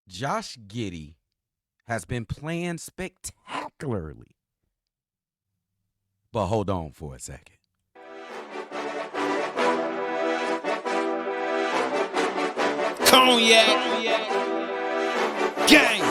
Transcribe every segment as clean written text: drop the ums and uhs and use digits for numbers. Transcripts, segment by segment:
Josh Giddey has been playing spectacularly. But hold on for a second. Cognac, gang.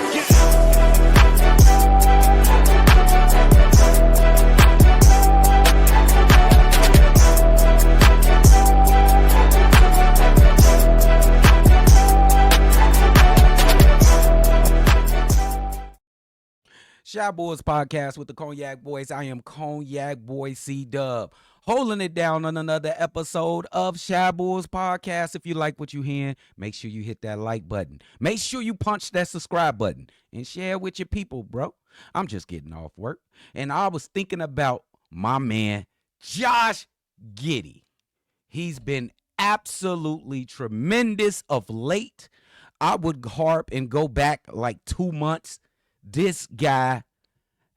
Shy Boys Podcast with the Cognac Boys. I am Cognac Boy CDubb, holding it down on another episode of Shy Boys Podcast. If you like what you hear, make sure you hit that like button. Make sure you punch that subscribe button and share with your people, bro. I'm just getting off work, and I was thinking about my man, Josh Giddey. He's been absolutely tremendous of late. I would harp and go back like 2 months. This guy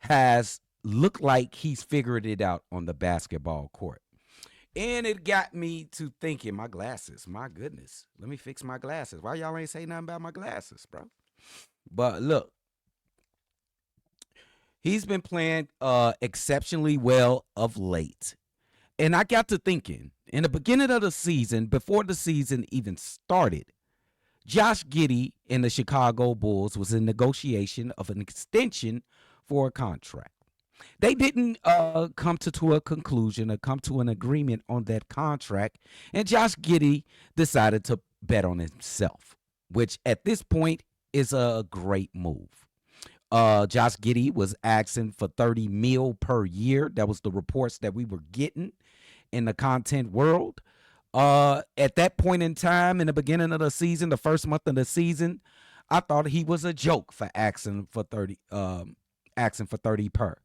has looked like he's figured it out on the basketball court. And it got me to thinking, my glasses, my goodness. Let me fix my glasses. Why y'all ain't say nothing about my glasses, bro? But look, he's been playing exceptionally well of late. And I got to thinking, in the beginning of the season, before the season even started, Josh Giddey and the Chicago Bulls was in negotiation of an extension for a contract. They didn't come to a conclusion or come to an agreement on that contract, and Josh Giddey decided to bet on himself, which at this point is a great move. Josh Giddey was asking for $30 million per year. That was the reports that we were getting in the content world. At that point in time, in the beginning of the season, the first month of the season, I thought he was a joke for asking for 30 per.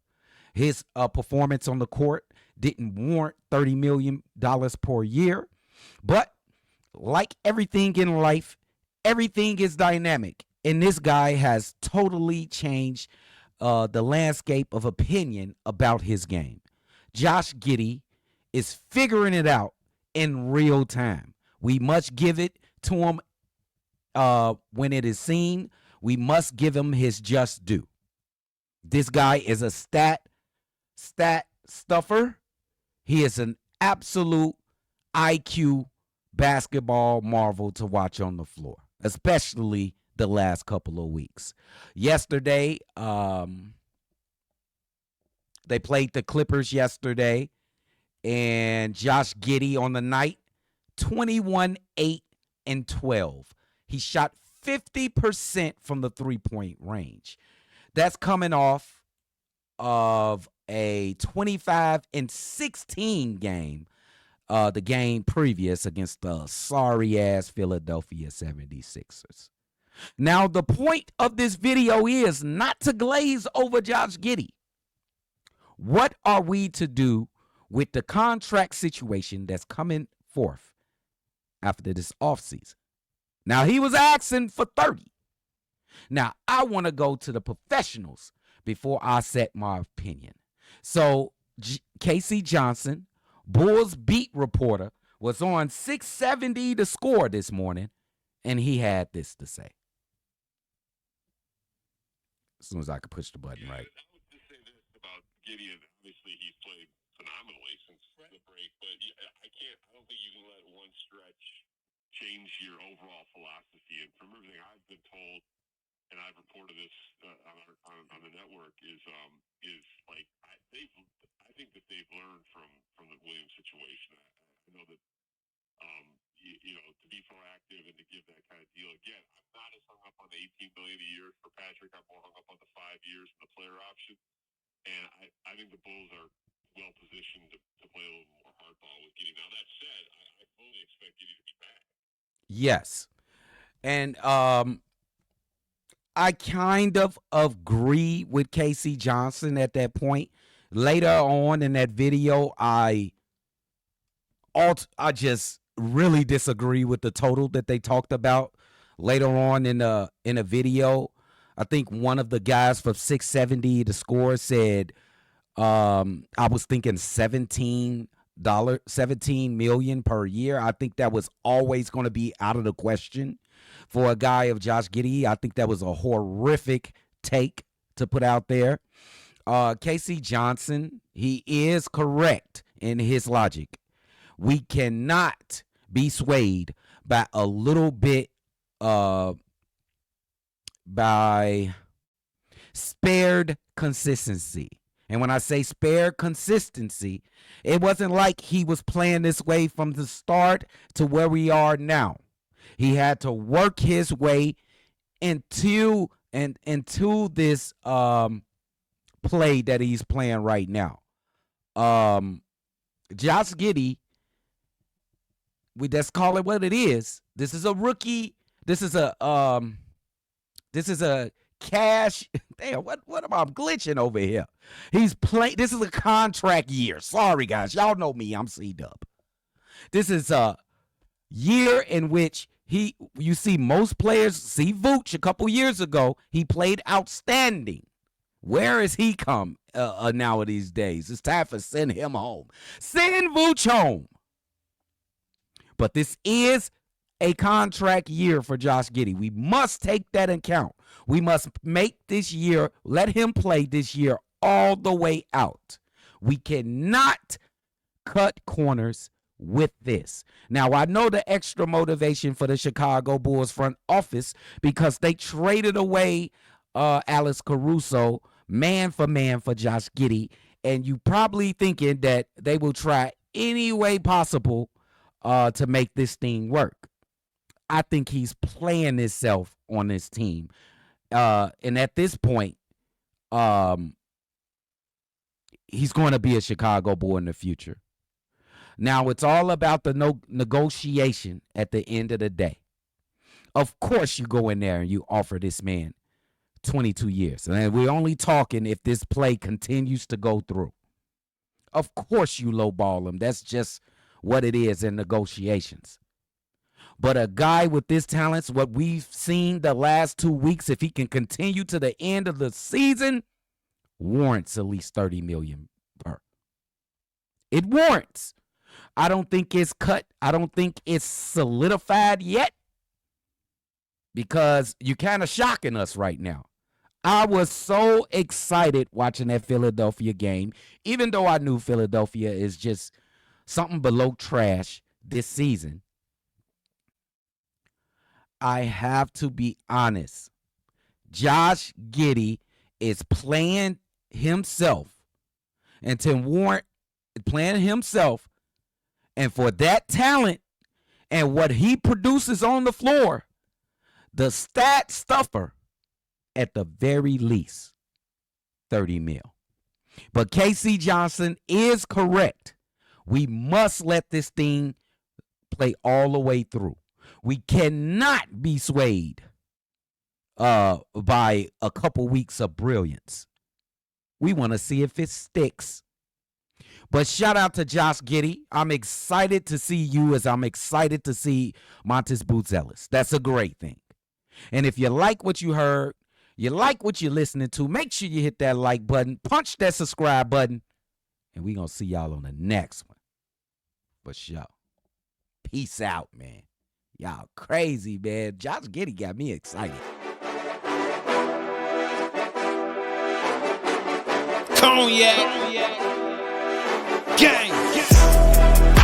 His performance on the court didn't warrant $30 million per year. But like everything in life, everything is dynamic. And this guy has totally changed the landscape of opinion about his game. Josh Giddey is figuring it out in real time. We must give it to him when it is seen. We must give him his just due. This guy is a stat stuffer. He is an absolute IQ basketball marvel to watch on the floor, especially the last couple of weeks. Yesterday, they played the Clippers yesterday. And Josh Giddey on the night, 21, 8, and 12. He shot 50% from the three-point range. That's coming off of a 25 and 16 game, the game previous against the sorry-ass Philadelphia 76ers. Now, the point of this video is not to glaze over Josh Giddey. What are we to do with the contract situation that's coming forth after this offseason? Now, he was asking for 30. Now, I want to go to the professionals before I set my opinion. So, Casey Johnson, Bulls beat reporter, was on 670 to score this morning, and he had this to say. As soon as I could push the button right. I would just say this about Gideon. Obviously, he's played phenomenally since the break, but I don't think you can let one stretch change your overall philosophy. And from everything I've been told, and I've reported this on the network, is like I think that they've learned from the Williams situation. I know that to be proactive and to give that kind of deal. Again, I'm not as hung up on the $18 million a year for Patrick. I'm more hung up on the 5 years and the player option. And I think the Bulls are well positioned to play a little more hardball with Giddey. Now, that said, I fully expect Giddey to be back. Yes. And I kind of agree with Casey Johnson at that point. Later on in that video, I just really disagree with the total that they talked about later on in the video. I think one of the guys from 670 to score said, I was thinking $17 million per year. I think that was always going to be out of the question for a guy of Josh Giddey. I think that was a horrific take to put out there. Casey Johnson, he is correct in his logic. We cannot be swayed by a little bit by spared consistency. And when I say spared consistency, it wasn't like he was playing this way from the start to where we are now. He had to work his way into this play that he's playing right now. Josh Giddey, we just call it what it is. This is a rookie. This is a cash. Damn, what am I glitching over here? He's playing. This is a contract year. Sorry, guys. Y'all know me. I'm CDubb. This is a year in which you see most players, see Vooch a couple years ago, he played outstanding. Where has he come nowadays days? It's time for send him home. Send Vooch home. But this is a contract year for Josh Giddey. We must take that in account. We must make this year, let him play this year all the way out. We cannot cut corners with this. Now, I know the extra motivation for the Chicago Bulls front office because they traded away Alex Caruso man for Josh Giddey, and you probably thinking that they will try any way possible to make this thing work. I think he's playing himself on this team. And at this point, he's going to be a Chicago Bull in the future. Now, it's all about the negotiation at the end of the day. Of course, you go in there and you offer this man 22 years. And we're only talking if this play continues to go through. Of course, you lowball him. That's just what it is in negotiations. But a guy with this talents, what we've seen the last 2 weeks, if he can continue to the end of the season, warrants at least $30 million per. It warrants. I don't think it's cut. I don't think it's solidified yet because you're kind of shocking us right now. I was so excited watching that Philadelphia game, even though I knew Philadelphia is just something below trash this season. I have to be honest. Josh Giddey is playing himself and to warrant playing himself. And for that talent and what he produces on the floor, the stat stuffer, at the very least, 30 mil. But KC Johnson is correct. We must let this thing play all the way through. We cannot be swayed by a couple weeks of brilliance. We want to see if it sticks. But shout out to Josh Giddey. I'm excited to see you as I'm excited to see Montes Buzelis. That's a great thing. And if you like what you heard, you like what you're listening to, make sure you hit that like button, punch that subscribe button, and we're going to see y'all on the next one. For sure. Peace out, man. Y'all crazy, man. Josh Giddey got me excited. Cognac. Gang.